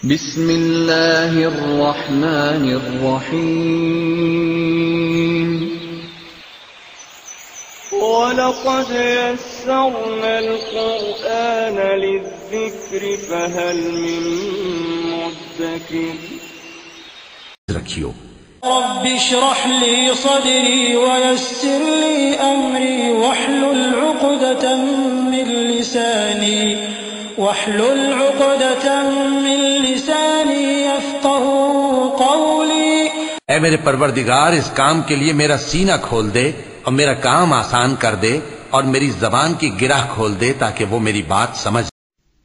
بسم اللہ الرحمن الرحیم وَلَقَدْ يَسَّرْنَا الْقُرْآنَ لِلذِّكْرِ فَهَلْ مِن مُّدَّكِرٍ رکھیو رب اشرح لي صدري ويسر لي أمري واحلل عقدة من لساني يفقهوا قولي. اے میرے پروردگار، اس کام کے لیے میرا سینہ کھول دے اور میرا کام آسان کر دے اور میری زبان کی گرہ کھول دے تاکہ وہ میری بات سمجھ.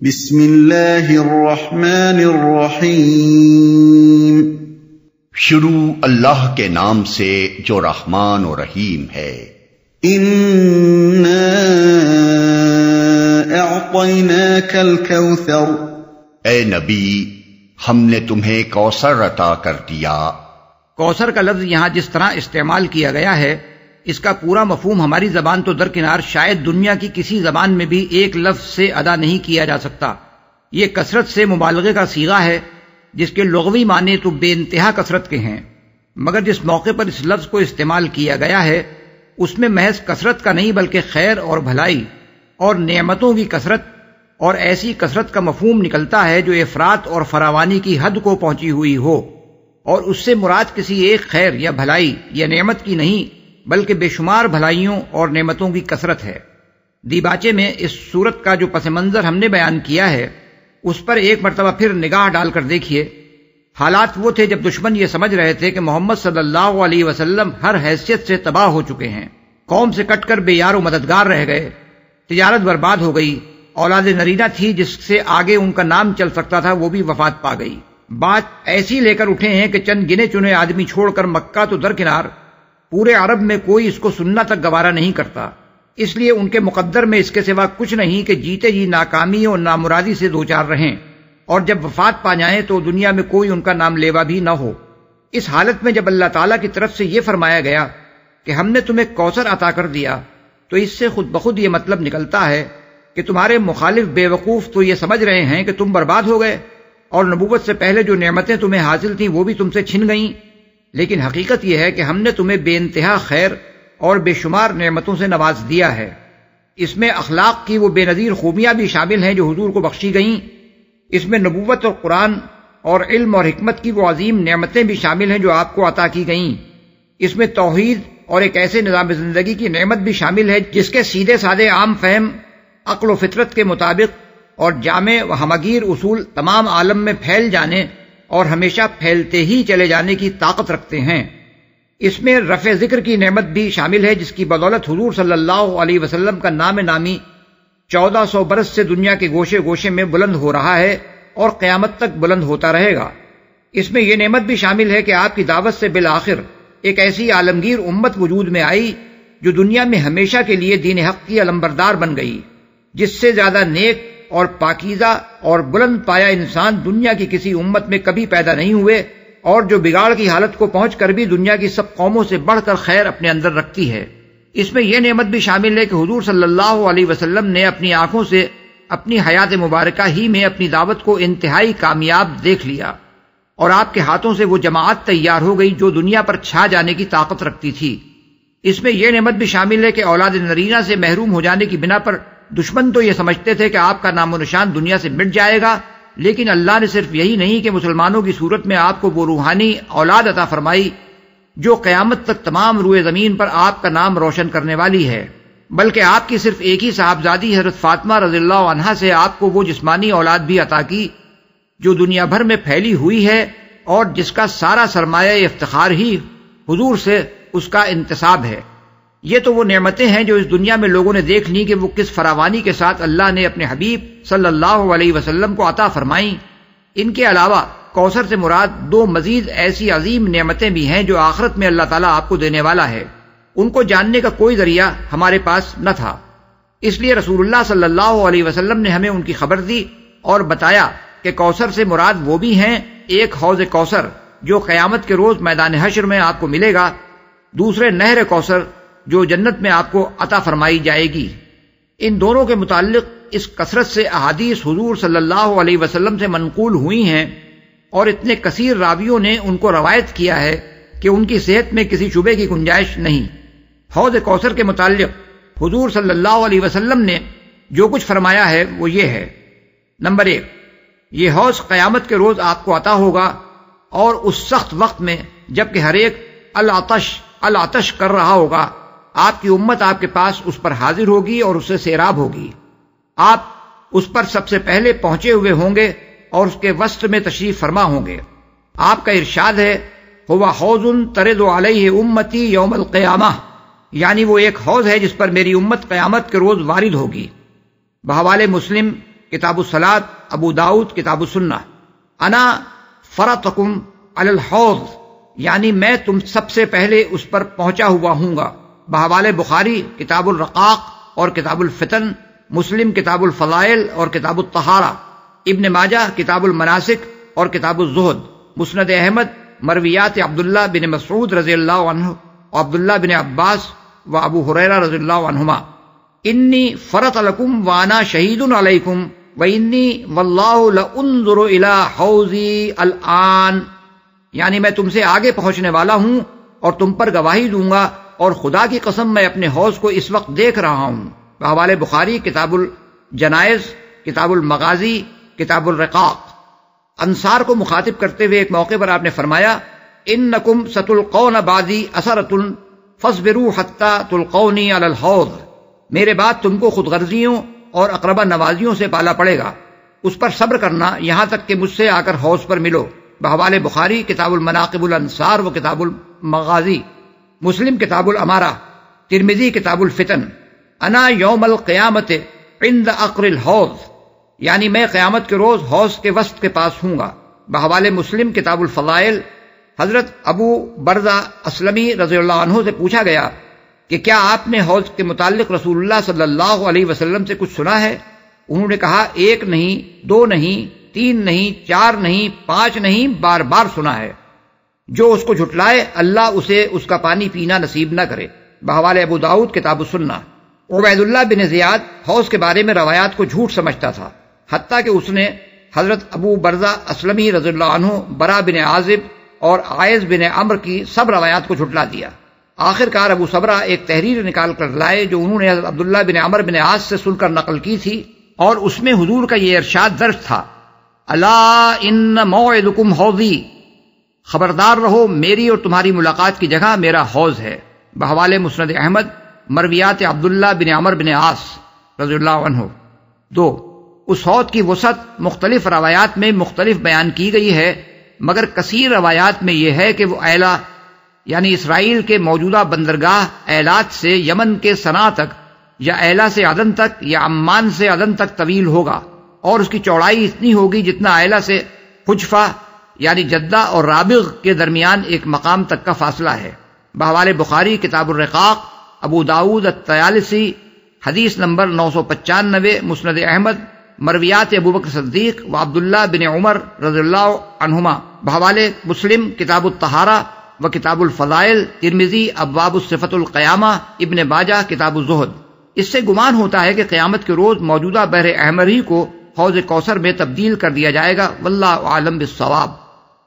بسم اللہ الرحمن الرحیم. شروع اللہ کے نام سے جو رحمان و رحیم ہے. اِنَّا اعطیناک الکوثر. اے نبی، ہم نے تمہیں کوثر عطا کر دیا. کوثر کا لفظ یہاں جس طرح استعمال کیا گیا ہے، اس کا پورا مفہوم ہماری زبان تو درکنار شاید دنیا کی کسی زبان میں بھی ایک لفظ سے ادا نہیں کیا جا سکتا. یہ کثرت سے مبالغے کا صیغہ ہے، جس کے لغوی معنی تو بے انتہا کثرت کے ہیں، مگر جس موقع پر اس لفظ کو استعمال کیا گیا ہے اس میں محض کثرت کا نہیں بلکہ خیر اور بھلائی اور نعمتوں کی کثرت اور ایسی کثرت کا مفہوم نکلتا ہے جو افراط اور فراوانی کی حد کو پہنچی ہوئی ہو، اور اس سے مراد کسی ایک خیر یا بھلائی یا نعمت کی نہیں بلکہ بے شمار بھلائیوں اور نعمتوں کی کثرت ہے. دیباچے میں اس صورت کا جو پس منظر ہم نے بیان کیا ہے اس پر ایک مرتبہ پھر نگاہ ڈال کر دیکھیے. حالات وہ تھے جب دشمن یہ سمجھ رہے تھے کہ محمد صلی اللہ علیہ وسلم ہر حیثیت سے تباہ ہو چکے ہیں، قوم سے کٹ کر بے یار و مددگار رہ گئے، تجارت برباد ہو گئی، اولاد نرینہ تھی جس سے آگے ان کا نام چل سکتا تھا وہ بھی وفات پا گئی. بات ایسی لے کر اٹھے ہیں کہ چند گنے چنے آدمی چھوڑ کر مکہ تو درکنار پورے عرب میں کوئی اس کو سننا تک گوارا نہیں کرتا. اس لیے ان کے مقدر میں اس کے سوا کچھ نہیں کہ جیتے جی ناکامی اور نامرادی سے دوچار رہیں، اور جب وفات پا جائیں تو دنیا میں کوئی ان کا نام لیوا بھی نہ ہو. اس حالت میں جب اللہ تعالیٰ کی طرف سے یہ فرمایا گیا کہ ہم نے تمہیں کوثر عطا کر دیا، تو اس سے خود بخود یہ مطلب نکلتا ہے کہ تمہارے مخالف بے وقوف تو یہ سمجھ رہے ہیں کہ تم برباد ہو گئے اور نبوت سے پہلے جو نعمتیں تمہیں حاصل تھیں وہ بھی تم سے چھن گئیں. لیکن حقیقت یہ ہے کہ ہم نے تمہیں بے انتہا خیر اور بے شمار نعمتوں سے نواز دیا ہے. اس میں اخلاق کی وہ بے نظیر خوبیاں بھی شامل ہیں جو حضور کو بخشی گئیں. اس میں نبوت اور قرآن اور علم اور حکمت کی وہ عظیم نعمتیں بھی شامل ہیں جو آپ کو عطا کی گئیں. اس میں توحید اور ایک ایسے نظام زندگی کی نعمت بھی شامل ہے جس کے سیدھے سادے عام فہم عقل و فطرت کے مطابق اور جامع و ہمگیر اصول تمام عالم میں پھیل جانے اور ہمیشہ پھیلتے ہی چلے جانے کی طاقت رکھتے ہیں. اس میں رفع ذکر کی نعمت بھی شامل ہے جس کی بدولت حضور صلی اللہ علیہ وسلم کا نام نامی 1400 برس سے دنیا کے گوشے گوشے میں بلند ہو رہا ہے اور قیامت تک بلند ہوتا رہے گا. اس میں یہ نعمت بھی شامل ہے کہ آپ کی دعوت سے بالآخر ایک ایسی عالمگیر امت وجود میں آئی جو دنیا میں ہمیشہ کے لیے دین حق کی علمبردار بن گئی، جس سے زیادہ نیک اور پاکیزہ اور بلند پایا انسان دنیا کی کسی امت میں کبھی پیدا نہیں ہوئے، اور جو بگاڑ کی حالت کو پہنچ کر بھی دنیا کی سب قوموں سے بڑھ کر خیر اپنے اندر رکھتی ہے. اس میں یہ نعمت بھی شامل ہے کہ حضور صلی اللہ علیہ وسلم نے اپنی آنکھوں سے اپنی حیات مبارکہ ہی میں اپنی دعوت کو انتہائی کامیاب دیکھ لیا، اور آپ کے ہاتھوں سے وہ جماعت تیار ہو گئی جو دنیا پر چھا جانے کی طاقت رکھتی تھی. اس میں یہ نعمت بھی شامل ہے کہ اولاد نرینہ سے محروم ہو جانے کی بنا پر دشمن تو یہ سمجھتے تھے کہ آپ کا نام و نشان دنیا سے مٹ جائے گا، لیکن اللہ نے صرف یہی نہیں کہ مسلمانوں کی صورت میں آپ کو وہ روحانی اولاد عطا فرمائی جو قیامت تک تمام روئے زمین پر آپ کا نام روشن کرنے والی ہے، بلکہ آپ کی صرف ایک ہی صاحبزادی حضرت فاطمہ رضی اللہ عنہا سے آپ کو وہ جسمانی اولاد بھی عطا کی جو دنیا بھر میں پھیلی ہوئی ہے اور جس کا سارا سرمایہ افتخار ہی حضور سے اس کا انتساب ہے. یہ تو وہ نعمتیں ہیں جو اس دنیا میں لوگوں نے دیکھ لی کہ وہ کس فراوانی کے ساتھ اللہ نے اپنے حبیب صلی اللہ علیہ وسلم کو عطا فرمائیں. ان کے علاوہ کوثر سے مراد دو مزید ایسی عظیم نعمتیں بھی ہیں جو آخرت میں اللہ تعالیٰ آپ کو دینے والا ہے. ان کو جاننے کا کوئی ذریعہ ہمارے پاس نہ تھا، اس لیے رسول اللہ صلی اللہ علیہ وسلم نے ہمیں ان کی خبر دی اور بتایا کہ کوثر سے مراد وہ بھی ہیں ایک حوض کوثر جو قیامت کے روز میدان حشر میں آپ کو ملے گا، دوسرے نہر کوثر جو جنت میں آپ کو عطا فرمائی جائے گی. ان دونوں کے متعلق اس کثرت سے احادیث حضور صلی اللہ علیہ وسلم سے منقول ہوئی ہیں اور اتنے کثیر راویوں نے ان کو روایت کیا ہے کہ ان کی صحت میں کسی شبے کی گنجائش نہیں۔ حوض کوثر کے متعلق حضور صلی اللہ علیہ وسلم نے جو کچھ فرمایا ہے وہ یہ ہے: نمبر 1، یہ حوض قیامت کے روز آپ کو عطا ہوگا، اور اس سخت وقت میں جب کہ ہر ایک العطش کر رہا ہوگا، آپ کی امت آپ کے پاس اس پر حاضر ہوگی اور اس سے سیراب ہوگی۔ آپ اس پر سب سے پہلے پہنچے ہوئے ہوں گے اور اس کے وسط میں تشریف فرما ہوں گے۔ آپ کا ارشاد ہے: ہوا حوض ترد علیہ امتی یوم القیامہ، یعنی وہ ایک حوض ہے جس پر میری امت قیامت کے روز وارد ہوگی۔ بحوالے مسلم کتاب الصلاۃ، ابو داؤد کتاب السنہ۔ انا فرطکم علی الحوض، یعنی میں تم سب سے پہلے اس پر پہنچا ہوا ہوں گا۔ بحوالے بخاری کتاب الرقاق اور کتاب الفتن، مسلم کتاب الفضائل اور کتاب الطہارہ، ابن ماجہ کتاب المناسک اور کتاب الزہد، مسند احمد مرویات عبداللہ بن مسعود رضی اللہ عنہ اور عبداللہ بن عباس و ابو ہریرہ رضی اللہ عنہما: انی فرط لکم وانا شہید علیکم وانی واللہ لانظر الی حوضی الآن، یعنی میں تم سے آگے پہنچنے والا ہوں اور تم پر گواہی دوں گا، اور خدا کی قسم میں اپنے حوض کو اس وقت دیکھ رہا ہوں۔ بحوالے بخاری کتاب الجنائز، کتاب المغازی، کتاب الرقاق۔ انصار کو مخاطب کرتے ہوئے ایک موقع پر آپ نے فرمایا: انکم ستلقون بعدی اثرۃ فاصبروا حتی تلقونی علی الحوض، میرے بعد تم کو خود غرضیوں اور اقربا نوازیوں سے پالا پڑے گا، اس پر صبر کرنا یہاں تک کہ مجھ سے آ کر حوض پر ملو۔ بحوالے بخاری کتاب المناقب الانصار و کتاب المغازی، مسلم کتاب الامارہ، ترمذی کتاب الفتن۔ انا یوم القیامت عند عقر الحوض، یعنی میں قیامت کے روز حوض کے وسط کے پاس ہوں گا۔ بحوالے مسلم کتاب الفضائل۔ حضرت ابو برزہ اسلمی رضی اللہ عنہ سے پوچھا گیا کہ کیا آپ نے حوض کے متعلق رسول اللہ صلی اللہ علیہ وسلم سے کچھ سنا ہے؟ انہوں نے کہا: 1 نہیں، 2 نہیں، 3 نہیں، 4 نہیں، 5 نہیں، بار بار سنا ہے۔ جو اس کو جھٹلائے اللہ اسے اس کا پانی پینا نصیب نہ کرے۔ بحوالے ابو داؤد کتاب السنہ۔ عبید اللہ بن زیاد حوض کے بارے میں روایات کو جھوٹ سمجھتا تھا، حتیٰ کہ اس نے حضرت ابو برزہ اسلمی رضی اللہ عنہ، برا بن عازب اور عائز بن عمرو کی سب روایات کو جھٹلا دیا۔ آخر کار ابو صبرہ ایک تحریر نکال کر لائے جو انہوں نے حضرت عبداللہ بن عمرو بن عاص سے سن کر نقل کی تھی، اور اس میں حضور کا یہ ارشاد درج تھا: الا ان موعدکم حوضی، خبردار رہو میری اور تمہاری ملاقات کی جگہ میرا حوض ہے۔ بحوالے مسند احمد مرویات عبداللہ بن عمرو بن عاص رضی اللہ عنہ۔ 2، اس حوض کی وسعت مختلف روایات میں مختلف بیان کی گئی ہے، مگر کثیر روایات میں یہ ہے کہ وہ ایلا یعنی اسرائیل کے موجودہ بندرگاہ ایلات سے یمن کے صنعا تک، یا ایلا سے عدن تک، یا عمان سے عدن تک طویل ہوگا، اور اس کی چوڑائی اتنی ہوگی جتنا ایلا سے حجفہ یعنی جدہ اور رابغ کے درمیان ایک مقام تک کا فاصلہ ہے۔ بحوالے بخاری کتاب الرقاق، ابو داؤد الطیالسی، حدیث نمبر 995، مسند احمد مرویات ابوبکر صدیق و عبداللہ بن عمر رضی اللہ عنہما۔ بحوالے مسلم کتاب الطہارہ و کتاب الفضائل، ترمذی ابواب الصفۃ القیامہ، ابن ماجہ کتاب الزہد۔ اس سے گمان ہوتا ہے کہ قیامت کے روز موجودہ بحر احمر ہی کو حوض کوثر میں تبدیل کر دیا جائے گا، واللہ عالم بالصواب۔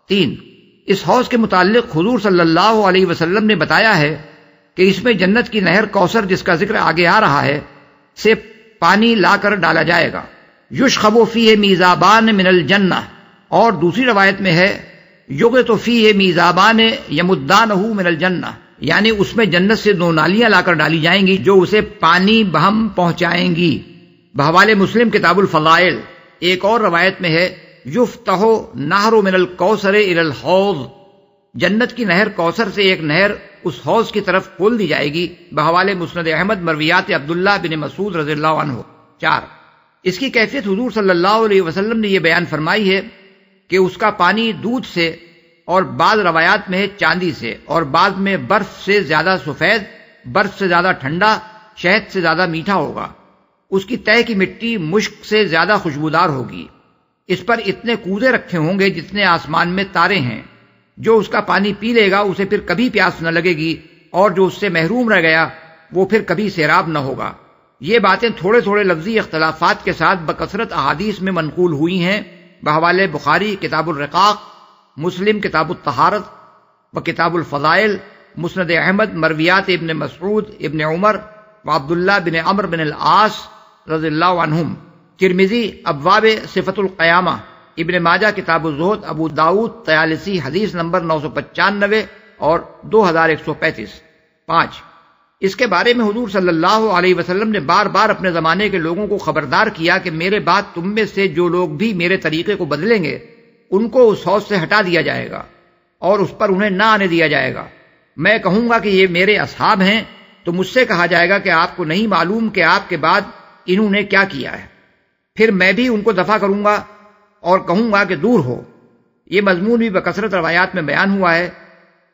3، اس حوض کے متعلق حضور صلی اللہ علیہ وسلم نے بتایا ہے کہ اس میں جنت کی نہر کوثر، جس کا ذکر آگے آ رہا ہے، سے پانی لا کر ڈالا جائے گا۔ یشخب فیہ میزابان من الجنہ، اور دوسری روایت میں ہے یغط فیہ میزابان یمدانہ من الجنہ، یعنی اس میں جنت سے 2 نالیاں لا کر ڈالی جائیں گی جو اسے پانی بہم پہنچائیں گی۔ بحوالے مسلم کتاب الفضائل۔ ایک اور روایت میں ہے یفتح نہر من الکوثر الی الحوض، جنت کی نہر کوثر سے ایک نہر اس حوض کی طرف کھول دی جائے گی۔ بحوالے مسند احمد مرویات عبداللہ بن مسعود رضی اللہ عنہ۔ 4، اس کی کیفیت حضور صلی اللہ علیہ وسلم نے یہ بیان فرمائی ہے کہ اس کا پانی دودھ سے، اور بعض روایات میں ہے چاندی سے، اور بعض میں برف سے زیادہ سفید، برف سے زیادہ ٹھنڈا، شہد سے زیادہ میٹھا ہوگا۔ اس کی تہ کی مٹی مشک سے زیادہ خوشبودار ہوگی۔ اس پر اتنے کودے رکھے ہوں گے جتنے آسمان میں تارے ہیں۔ جو اس کا پانی پی لے گا اسے پھر کبھی پیاس نہ لگے گی، اور جو اس سے محروم رہ گیا وہ پھر کبھی سیراب نہ ہوگا۔ یہ باتیں تھوڑے تھوڑے لفظی اختلافات کے ساتھ بکثرت احادیث میں منقول ہوئی ہیں بحوالے بخاری کتاب الرقاق، مسلم کتاب الطہارت و کتاب الفضائل، مسند احمد مرویات ابن مسعود ابن عمر و عبداللہ بن عمرو بن العاص رضی اللہ عنہم، ترمذی ابواب صفت القیامہ، ابن ماجہ کتاب الزہد، ابو داؤد طیالسی حدیث نمبر 995 اور 2135۔ 5، اس کے بارے میں حضور صلی اللہ علیہ وسلم نے بار بار اپنے زمانے کے لوگوں کو خبردار کیا کہ میرے بعد تم میں سے جو لوگ بھی میرے طریقے کو بدلیں گے ان کو اس حوض سے ہٹا دیا جائے گا اور اس پر انہیں نہ آنے دیا جائے گا۔ میں کہوں گا کہ یہ میرے اصحاب ہیں تو مجھ سے کہا جائے گا کہ آپ کو نہیں معلوم کہ آپ کے بعد انہوں نے کیا کیا ہے، پھر میں بھی ان کو دفع کروں گا اور کہوں گا کہ دور ہو۔ یہ مضمون بھی بکثرت روایات میں بیان ہوا ہے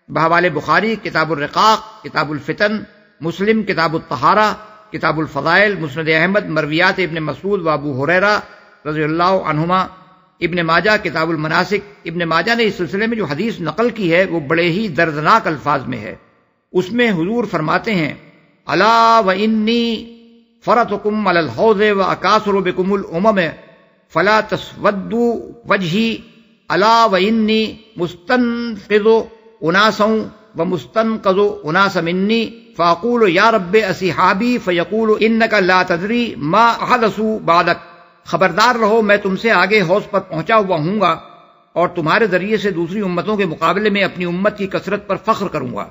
بحوالے بخاری کتاب الرقاق، کتاب الفتن، مسلم کتاب الطہارہ، کتاب الفضائل، مسند احمد مرویات ابن مسعود و ابو ہریرہ رضی اللہ عنہما، ابن ماجہ کتاب المناسک۔ ابن ماجہ نے اس سلسلے میں جو حدیث نقل کی ہے وہ بڑے ہی دردناک الفاظ میں ہے۔ اس میں حضور فرماتے ہیں الا وانی فرطکم علی الحوض واکاثر بکم الامم فلا تسودوا وجہی الا وانی مستنقذ اناسا ومستنقذ اناس منی فاقول یا رب اصحابی فیقول انک لا تدری ما احدثوا بعدک۔ خبردار رہو، میں تم سے آگے حوض پر پہنچا ہوا ہوں گا اور تمہارے ذریعے سے دوسری امتوں کے مقابلے میں اپنی امت کی کثرت پر فخر کروں گا،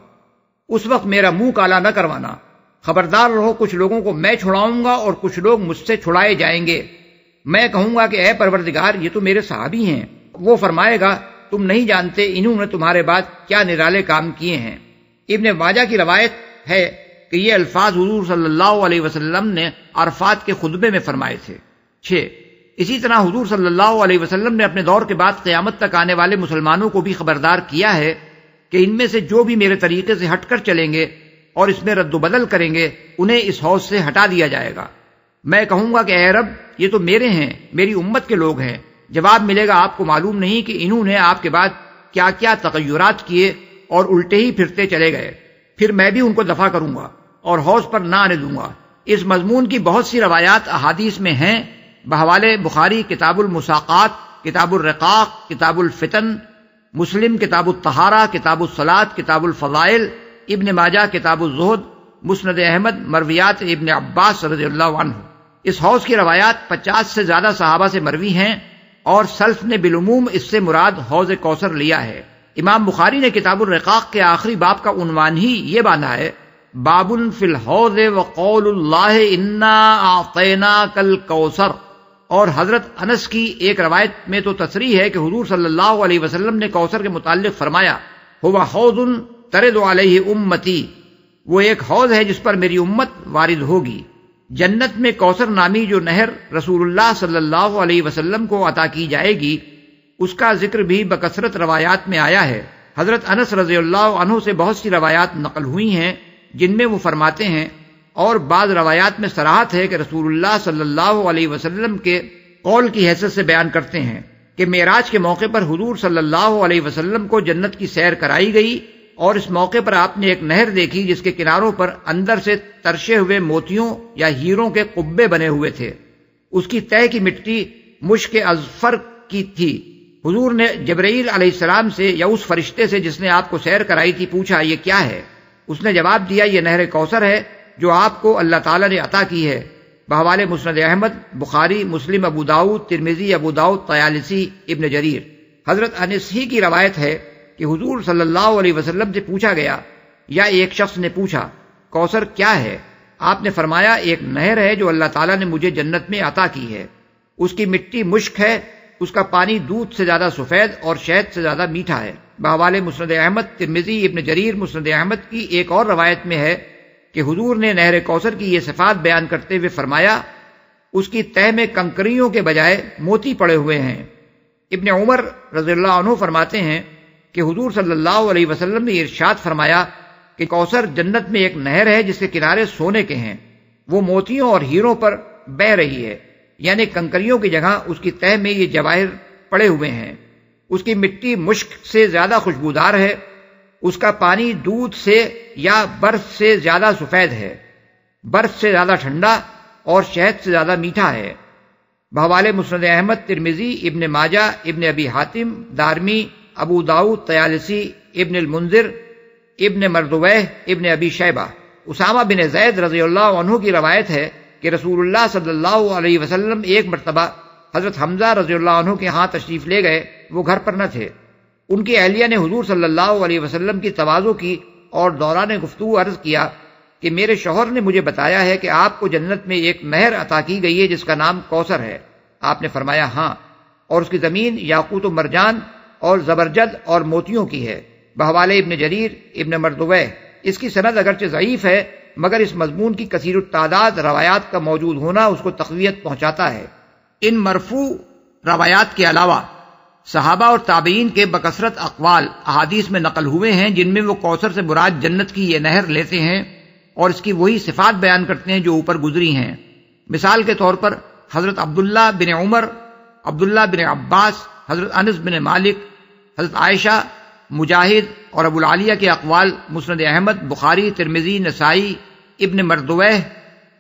اس وقت میرا منہ کالا نہ کروانا۔ خبردار رہو، کچھ لوگوں کو میں چھڑاؤں گا اور کچھ لوگ مجھ سے چھڑائے جائیں گے۔ میں کہوں گا کہ اے پروردگار یہ تو میرے صحابی ہیں۔ وہ فرمائے گا تم نہیں جانتے انہوں نے تمہارے بعد کیا نرالے کام کیے ہیں۔ ابن ماجہ کی روایت ہے کہ یہ الفاظ حضور صلی اللہ علیہ وسلم نے عرفات کے خطبے میں فرمائے تھے۔ 6، اسی طرح حضور صلی اللہ علیہ وسلم نے اپنے دور کے بعد قیامت تک آنے والے مسلمانوں کو بھی خبردار کیا ہے کہ ان میں سے جو بھی میرے طریقے سے ہٹ کر چلیں گے اور اس میں رد و بدل کریں گے انہیں اس حوض سے ہٹا دیا جائے گا۔ میں کہوں گا کہ اے رب یہ تو میرے ہیں، میری امت کے لوگ ہیں۔ جواب ملے گا آپ کو معلوم نہیں کہ انہوں نے آپ کے بعد کیا کیا تغیرات کیے اور الٹے ہی پھرتے چلے گئے، پھر میں بھی ان کو دفع کروں گا اور حوض پر نہ آنے دوں گا۔ اس مضمون کی بہت سی روایات احادیث میں ہیں بحوالے بخاری کتاب المساقات، کتاب الرقاق، کتاب الفتن، مسلم کتاب الطہارہ، کتاب الصلاۃ، کتاب الفضائل، ابن ماجہ کتاب الزہد، مسند احمد مرویات ابن عباس رضی اللہ عنہ۔ اس حوض کی روایات 50 سے زیادہ صحابہ سے مروی ہیں اور سلف نے بالعموم اس سے مراد حوض کوثر لیا ہے۔ امام بخاری نے کتاب الرقاق کے آخری باب کا عنوان ہی یہ باندھا ہے باب فی الحوض وقول اللہ انا اعطیناک الکوثر، اور حضرت انس کی ایک روایت میں تو تصریح ہے کہ حضور صلی اللہ علیہ وسلم نے کوثر کے متعلق فرمایا ہوا حوض ترد علیہ امتی، وہ ایک حوض ہے جس پر میری امت وارد ہوگی۔ جنت میں کوثر نامی جو نہر رسول اللہ صلی اللہ علیہ وسلم کو عطا کی جائے گی اس کا ذکر بھی بکثرت روایات میں آیا ہے۔ حضرت انس رضی اللہ عنہ سے بہت سی روایات نقل ہوئی ہیں جن میں وہ فرماتے ہیں، اور بعض روایات میں صراحت ہے کہ رسول اللہ صلی اللہ علیہ وسلم کے قول کی حیثیت سے بیان کرتے ہیں کہ معراج کے موقع پر حضور صلی اللہ علیہ وسلم کو جنت کی سیر کرائی گئی اور اس موقع پر آپ نے ایک نہر دیکھی جس کے کناروں پر اندر سے ترشے ہوئے موتیوں یا ہیروں کے قبے بنے ہوئے تھے۔ اس کی تہ کی مٹی مشک اذفر کی تھی۔ حضور نے جبرائیل علیہ السلام سے یا اس فرشتے سے جس نے آپ کو سیر کرائی تھی پوچھا یہ کیا ہے؟ اس نے جواب دیا یہ نہر کوثر ہے جو آپ کو اللہ تعالیٰ نے عطا کی ہے۔ بحوالے مسند احمد، بخاری، مسلم، ابو داؤد، ترمذی، ابو داؤد طیالسی، ابن جریر۔ حضرت انس ہی کی روایت ہے کہ حضور صلی اللہ علیہ وسلم سے پوچھا گیا یا ایک شخص نے پوچھا کوثر کیا ہے؟ آپ نے فرمایا ایک نہر ہے جو اللہ تعالیٰ نے مجھے جنت میں عطا کی ہے، اس کی مٹی مشک ہے، اس کا پانی دودھ سے زیادہ سفید اور شہد سے زیادہ میٹھا ہے۔ بحوالے مسند احمد، ترمذی، ابن جریر، مسند احمد کی ایک اور روایت میں ہے کہ حضور نے نہر کوثر کی یہ صفات بیان کرتے ہوئے فرمایا اس کی تہ میں کنکریوں کے بجائے موتی پڑے ہوئے ہیں۔ ابن عمر رضی اللہ عنہ فرماتے ہیں کہ حضور صلی اللہ علیہ وسلم نے ارشاد فرمایا کہ کوثر جنت میں ایک نہر ہے جس کے کنارے سونے کے ہیں، وہ موتیوں اور ہیروں پر بہہ رہی ہے، یعنی کنکریوں کی جگہ اس کی تہ میں یہ جواہر پڑے ہوئے ہیں۔ اس کی مٹی مشک سے زیادہ خوشبودار ہے، اس کا پانی دودھ سے یا برف سے زیادہ سفید ہے، برف سے زیادہ ٹھنڈا اور شہد سے زیادہ میٹھا ہے۔ بحوالے مسند احمد، ترمذی، ابن ماجہ، ابن ابی حاتم، دارمی، ابو داؤد، طیالسی، ابن المنذر، ابن مردویہ، ابن ابی شیبہ۔ اسامہ بن زید رضی اللہ عنہ کی روایت ہے کہ رسول اللہ صلی اللہ علیہ وسلم ایک مرتبہ حضرت حمزہ رضی اللہ عنہ کے ہاں تشریف لے گئے، وہ گھر پر نہ تھے۔ ان کی اہلیہ نے حضور صلی اللہ علیہ وسلم کی تواضع کی اور دوران گفتگو عرض کیا کہ میرے شوہر نے مجھے بتایا ہے کہ آپ کو جنت میں ایک نہر عطا کی گئی ہے جس کا نام کوثر ہے۔ آپ نے فرمایا ہاں، اور اس کی زمین یاقوت و مرجان اور زبرجد اور موتیوں کی ہے۔ بحوالے ابن جریر، ابن مردویہ۔ اس کی سند اگرچہ ضعیف ہے مگر اس مضمون کی کثیر التعداد روایات کا موجود ہونا اس کو تقویت پہنچاتا ہے۔ ان مرفوع روایات کے علاوہ صحابہ اور تابعین کے بکثرت اقوال احادیث میں نقل ہوئے ہیں جن میں وہ کوثر سے مراد جنت کی یہ نہر لیتے ہیں اور اس کی وہی صفات بیان کرتے ہیں جو اوپر گزری ہیں۔ مثال کے طور پر حضرت عبداللہ بن عمر، عبداللہ بن عباس، حضرت انس بن مالک، حضرت عائشہ، مجاہد اور ابو العالیہ کے اقوال مسند احمد، بخاری، ترمذی، نسائی، ابن مردویہ،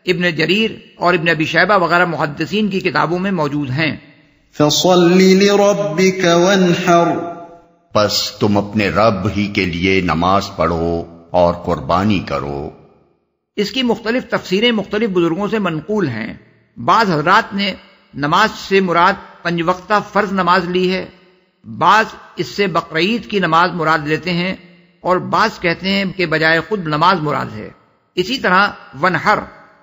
ابن جریر اور ابن ابی شیبہ وغیرہ محدثین کی کتابوں میں موجود ہیں۔ فَصَلِّ لِرَبِّكَ وَانْحَرْ، پس تم اپنے رب ہی کے لیے نماز پڑھو اور قربانی کرو۔ اس کی مختلف تفسیریں مختلف بزرگوں سے منقول ہیں۔ بعض حضرات نے نماز سے مراد 5 وقتہ فرض نماز لی ہے، بعض اس سے بقرعید کی نماز مراد لیتے ہیں اور بعض کہتے ہیں کہ بجائے خود نماز مراد ہے۔ اسی طرح ونحر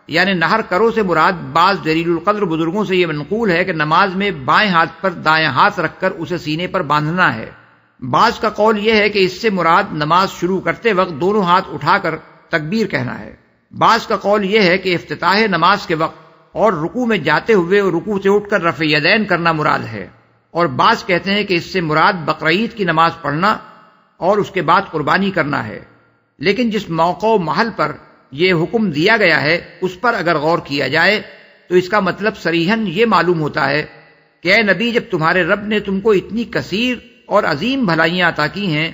یعنی نہر کرو سے مراد بعض جلیل القدر بزرگوں سے یہ منقول ہے کہ نماز میں بائیں ہاتھ پر دائیں ہاتھ رکھ کر اسے سینے پر باندھنا ہے۔ بعض کا قول یہ ہے کہ اس سے مراد نماز شروع کرتے وقت دونوں ہاتھ اٹھا کر تکبیر کہنا ہے۔ بعض کا قول یہ ہے کہ افتتاح نماز کے وقت اور رکوع میں جاتے ہوئے رکوع سے اٹھ کر رفع یدین کرنا مراد ہے، اور بعض کہتے ہیں کہ اس سے مراد بقرعید کی نماز پڑھنا اور اس کے بعد قربانی کرنا ہے۔ لیکن جس موقع و محل پر یہ حکم دیا گیا ہے اس پر اگر غور کیا جائے تو اس کا مطلب صریحاً یہ معلوم ہوتا ہے کہ اے نبی، جب تمہارے رب نے تم کو اتنی کثیر اور عظیم بھلائیاں عطا کی ہیں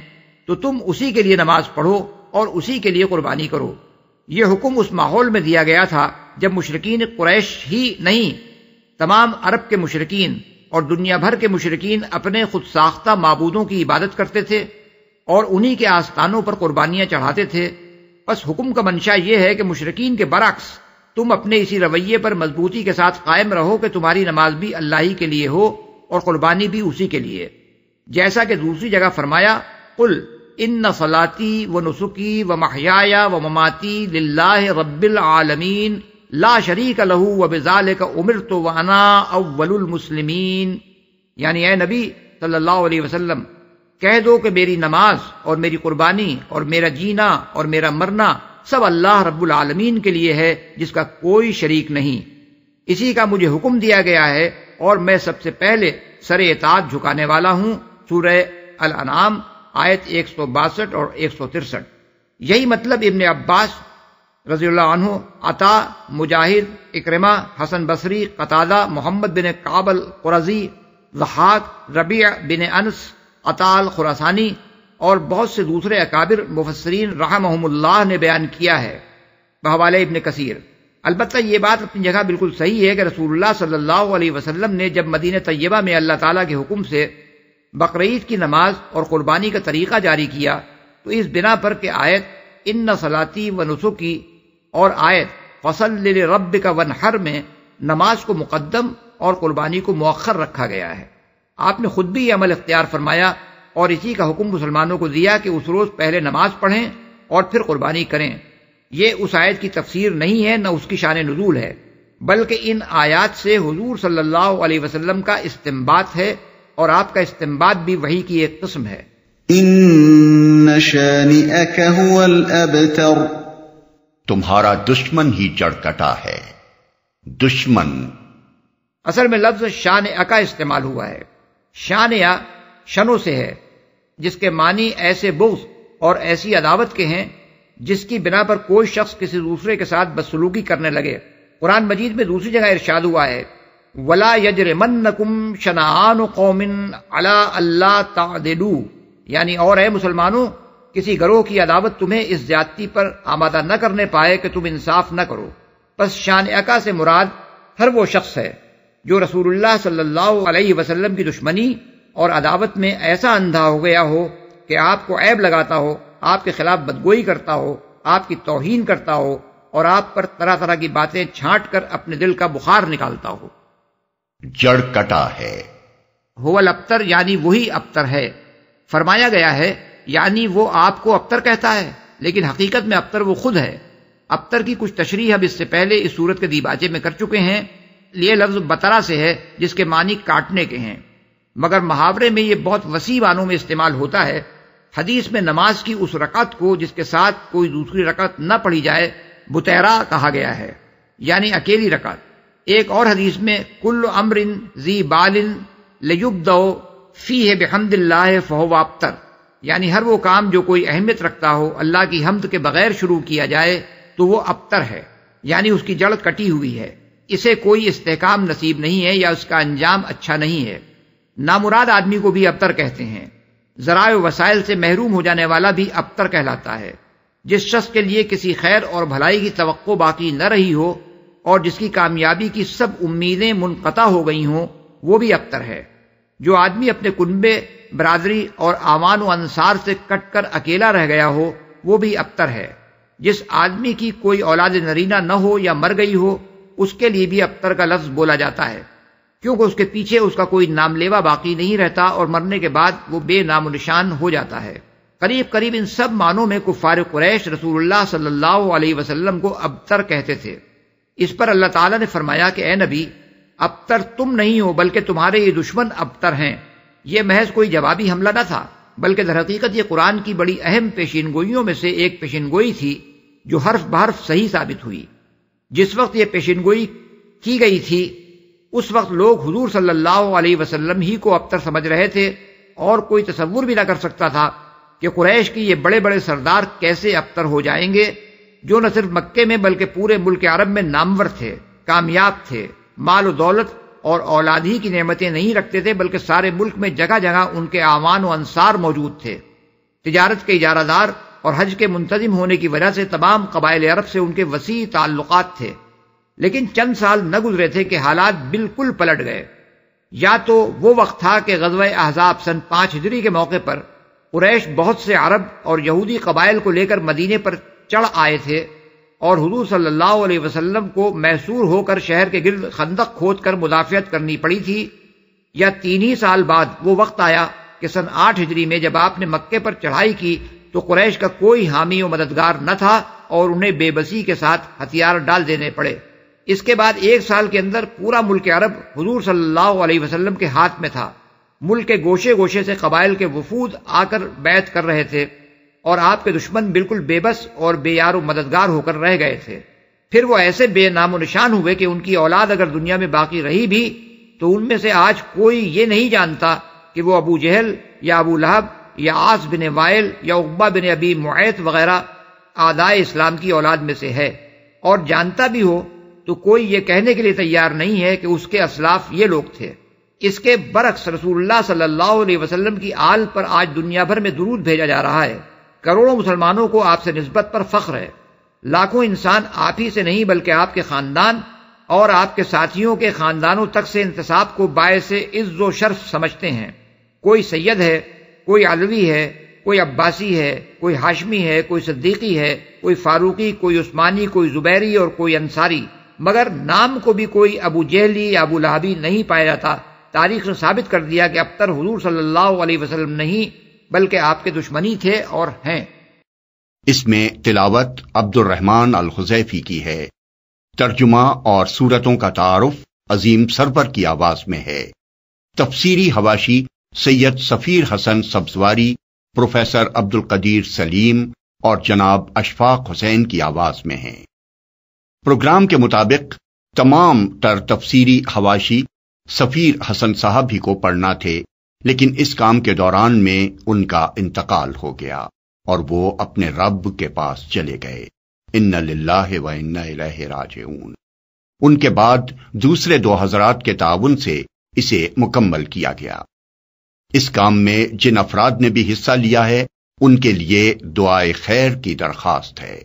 تو تم اسی کے لیے نماز پڑھو اور اسی کے لیے قربانی کرو۔ یہ حکم اس ماحول میں دیا گیا تھا جب مشرکین قریش ہی نہیں، تمام عرب کے مشرکین اور دنیا بھر کے مشرکین اپنے خود ساختہ معبودوں کی عبادت کرتے تھے اور انہی کے آستانوں پر قربانیاں چڑھاتے تھے۔ بس حکم کا منشا یہ ہے کہ مشرکین کے برعکس تم اپنے اسی رویے پر مضبوطی کے ساتھ قائم رہو کہ تمہاری نماز بھی اللہ ہی کے لیے ہو اور قربانی بھی اسی کے لیے، جیسا کہ دوسری جگہ فرمایا قل ان صلاتی و نسکی و محیای و مماتی للہ رب العالمین لا شریک لہ وبذالک امرت وانا اول المسلمین، یعنی اے نبی صلی اللہ علیہ وسلم کہہ دو کہ میری نماز اور میری قربانی اور میرا جینا اور میرا مرنا سب اللہ رب العالمین کے لیے ہے جس کا کوئی شریک نہیں، اسی کا مجھے حکم دیا گیا ہے اور میں سب سے پہلے سر اطاعت جھکانے والا ہوں۔ سورہ الانعام آیت 162 اور 163۔ یہی مطلب ابن عباس رضی اللہ عنہ، عطا، مجاہد، اکرمہ، حسن بصری، قتادہ، محمد بن کعب القرظی، ضحاک، ربیع بن انس، عطا الخراسانی اور بہت سے دوسرے اکابر مفسرین رحمہم اللہ نے بیان کیا ہے بحوالے ابن کثیر۔ البتہ یہ بات اپنی جگہ بالکل صحیح ہے کہ رسول اللہ صلی اللہ علیہ وسلم نے جب مدینہ طیبہ میں اللہ تعالیٰ کے حکم سے بقرعید کی نماز اور قربانی کا طریقہ جاری کیا تو اس بنا پر کہ آیت ان صلاتی و نسکی اور آیت فصل لربک وانحر میں نماز کو مقدم اور قربانی کو مؤخر رکھا گیا ہے۔ آپ نے خود بھی یہ عمل اختیار فرمایا اور اسی کا حکم مسلمانوں کو دیا کہ اس روز پہلے نماز پڑھیں اور پھر قربانی کریں۔ یہ اس آیت کی تفسیر نہیں ہے، نہ اس کی شان نزول ہے، بلکہ ان آیات سے حضور صلی اللہ علیہ وسلم کا استنباط ہے اور آپ کا استنباط بھی وحی کی ایک قسم ہے۔ ان شانئک هو الابتر، تمہارا دشمن ہی جڑ کٹا ہے۔ دشمن اصل میں لفظ شان اکا استعمال ہوا ہے۔ شان یا شنوں سے ہے، جس کے معنی ایسے بغض اور ایسی عداوت کے ہیں جس کی بنا پر کوئی شخص کسی دوسرے کے ساتھ بدسلوکی کرنے لگے۔ قرآن مجید میں دوسری جگہ ارشاد ہوا ہے وَلَا يَجْرِمَنَّكُمْ شَنَآنُ قَوْمٍ عَلَىٰ أَلَّا تَعْدِلُوا، یعنی اور اے مسلمانوں، کسی گروہ کی عداوت تمہیں اس زیادتی پر آمادہ نہ کرنے پائے کہ تم انصاف نہ کرو۔ پس شان اکا سے مراد ہر وہ شخص ہے جو رسول اللہ صلی اللہ علیہ وسلم کی دشمنی اور عداوت میں ایسا اندھا ہو گیا ہو کہ آپ کو عیب لگاتا ہو، آپ کے خلاف بدگوئی کرتا ہو، آپ کی توہین کرتا ہو اور آپ پر طرح طرح کی باتیں چھانٹ کر اپنے دل کا بخار نکالتا ہو۔ جڑ کٹا ہے، هو الابتر یعنی وہی ابتر ہے۔ فرمایا گیا ہے یعنی وہ آپ کو ابتر کہتا ہے، لیکن حقیقت میں ابتر وہ خود ہے۔ ابتر کی کچھ تشریح اب اس سے پہلے اس صورت کے دیباچے میں کر چکے ہیں۔ یہ لفظ بترا سے ہے جس کے معنی کاٹنے کے ہیں، مگر محاورے میں یہ بہت وسیع معنوں میں استعمال ہوتا ہے۔ حدیث میں نماز کی اس رکعت کو جس کے ساتھ کوئی دوسری رکعت نہ پڑھی جائے بتیرا کہا گیا ہے، یعنی اکیلی رکعت۔ ایک اور حدیث میں کل امر ذی بال لیبدأ فیہ بحمد اللہ فہو ابتر، یعنی ہر وہ کام جو کوئی اہمیت رکھتا ہو اللہ کی حمد کے بغیر شروع کیا جائے تو وہ ابتر ہے، یعنی اس کی جڑ کٹی ہوئی ہے، اسے کوئی استحکام نصیب نہیں ہے یا اس کا انجام اچھا نہیں ہے۔ نامراد آدمی کو بھی ابتر کہتے ہیں۔ ذرائع و وسائل سے محروم ہو جانے والا بھی ابتر کہلاتا ہے۔ جس شخص کے لیے کسی خیر اور بھلائی کی توقع باقی نہ رہی ہو اور جس کی کامیابی کی سب امیدیں منقطع ہو گئی ہوں، وہ بھی ابتر ہے۔ جو آدمی اپنے کنبے، برادری اور اعوان و انصار سے کٹ کر اکیلا رہ گیا ہو، وہ بھی ابتر ہے۔ جس آدمی کی کوئی اولاد نرینہ نہ ہو یا مر گئی ہو، اس کے لیے بھی ابتر کا لفظ بولا جاتا ہے، کیونکہ اس کے پیچھے اس کا کوئی نام لیوا باقی نہیں رہتا اور مرنے کے بعد وہ بے نام و نشان ہو جاتا ہے۔ قریب قریب ان سب معنوں میں کفار قریش رسول اللہ صلی اللہ علیہ وسلم کو ابتر کہتے تھے۔ اس پر اللہ تعالیٰ نے فرمایا کہ اے نبی، ابتر تم نہیں ہو بلکہ تمہارے یہ دشمن ابتر ہیں۔ یہ محض کوئی جوابی حملہ نہ تھا، بلکہ در حقیقت یہ قرآن کی بڑی اہم پیشین گوئیوں میں سے ایک پیشین گوئی تھی جو حرف بحرف صحیح ثابت ہوئی۔ جس وقت یہ پیشین گوئی کی گئی تھی اس وقت لوگ حضور صلی اللہ علیہ وسلم ہی کو ابتر سمجھ رہے تھے، اور کوئی تصور بھی نہ کر سکتا تھا کہ قریش کی یہ بڑے بڑے سردار کیسے ابتر ہو جائیں گے، جو نہ صرف مکے میں بلکہ پورے ملک عرب میں نامور تھے، کامیاب تھے، مال و دولت اور اولاد ہی کی نعمتیں نہیں رکھتے تھے، بلکہ سارے ملک میں جگہ جگہ ان کے اعوان و انصار موجود تھے۔ تجارت کے اجارہ دار اور حج کے منتظم ہونے کی وجہ سے تمام قبائل عرب سے ان کے وسیع تعلقات تھے، لیکن چند سال نہ گزرے تھے کہ حالات بالکل پلٹ گئے۔ یا تو وہ وقت تھا کہ غزوہ احزاب سن 5 ہجری کے موقع پر قریش بہت سے عرب اور یہودی قبائل کو لے کر مدینے پر چڑھ آئے تھے اور حضور صلی اللہ علیہ وسلم کو محصور ہو کر شہر کے گرد خندق کھود کر مدافعت کرنی پڑی تھی، یا 3 ہی سال بعد وہ وقت آیا کہ سن 8 ہجری میں جب آپ نے مکے پر چڑھائی کی تو قریش کا کوئی حامی و مددگار نہ تھا اور انہیں بے بسی کے ساتھ ہتھیار ڈال دینے پڑے۔ اس کے بعد 1 سال کے اندر پورا ملک عرب حضور صلی اللہ علیہ وسلم کے ہاتھ میں تھا۔ ملک کے گوشے گوشے سے قبائل کے وفود آ کر بیعت کر رہے تھے اور آپ کے دشمن بالکل بے بس اور بے یار و مددگار ہو کر رہ گئے تھے۔ پھر وہ ایسے بے نام و نشان ہوئے کہ ان کی اولاد اگر دنیا میں باقی رہی بھی تو ان میں سے آج کوئی یہ نہیں جانتا کہ وہ ابو جہل یا ابو لہب یا عاص بن وائل یا عقبہ بن ابی معیط وغیرہ اعدائے اسلام کی اولاد میں سے ہے، اور جانتا بھی ہو تو کوئی یہ کہنے کے لیے تیار نہیں ہے کہ اس کے اسلاف یہ لوگ تھے۔ اس کے برعکس رسول اللہ صلی اللہ علیہ وسلم کی آل پر آج دنیا بھر میں درود بھیجا جا رہا ہے۔ کروڑوں مسلمانوں کو آپ سے نسبت پر فخر ہے۔ لاکھوں انسان آپ ہی سے نہیں بلکہ آپ کے خاندان اور آپ کے ساتھیوں کے خاندانوں تک سے انتساب کو باعث عز و شرف سمجھتے ہیں۔ کوئی سید ہے، کوئی علوی ہے، کوئی عباسی ہے، کوئی ہاشمی ہے، کوئی صدیقی ہے، کوئی فاروقی، کوئی عثمانی، کوئی زبیری اور کوئی انصاری، مگر نام کو بھی کوئی ابو جہلی یا ابو لہبی نہیں پایا جاتا۔ تاریخ نے ثابت کر دیا کہ ابتر حضور صلی اللہ علیہ وسلم نہیں بلکہ آپ کے دشمنی تھے اور ہیں۔ اس میں تلاوت عبد الرحمن الحذیفی کی ہے، ترجمہ اور سورتوں کا تعارف عظیم سرور کی آواز میں ہے۔ تفسیری حواشی سید سفیر حسن سبزواری، پروفیسر عبد القدیر سلیم اور جناب اشفاق حسین کی آواز میں ہیں۔ پروگرام کے مطابق تمام تر تفسیری حواشی سفیر حسن صاحب ہی کو پڑھنا تھے، لیکن اس کام کے دوران میں ان کا انتقال ہو گیا اور وہ اپنے رب کے پاس چلے گئے۔ انا للہ و انا الیہ راجعون۔ ان کے بعد دوسرے 2 حضرات کے تعاون سے اسے مکمل کیا گیا۔ اس کام میں جن افراد نے بھی حصہ لیا ہے ان کے لیے دعائے خیر کی درخواست ہے۔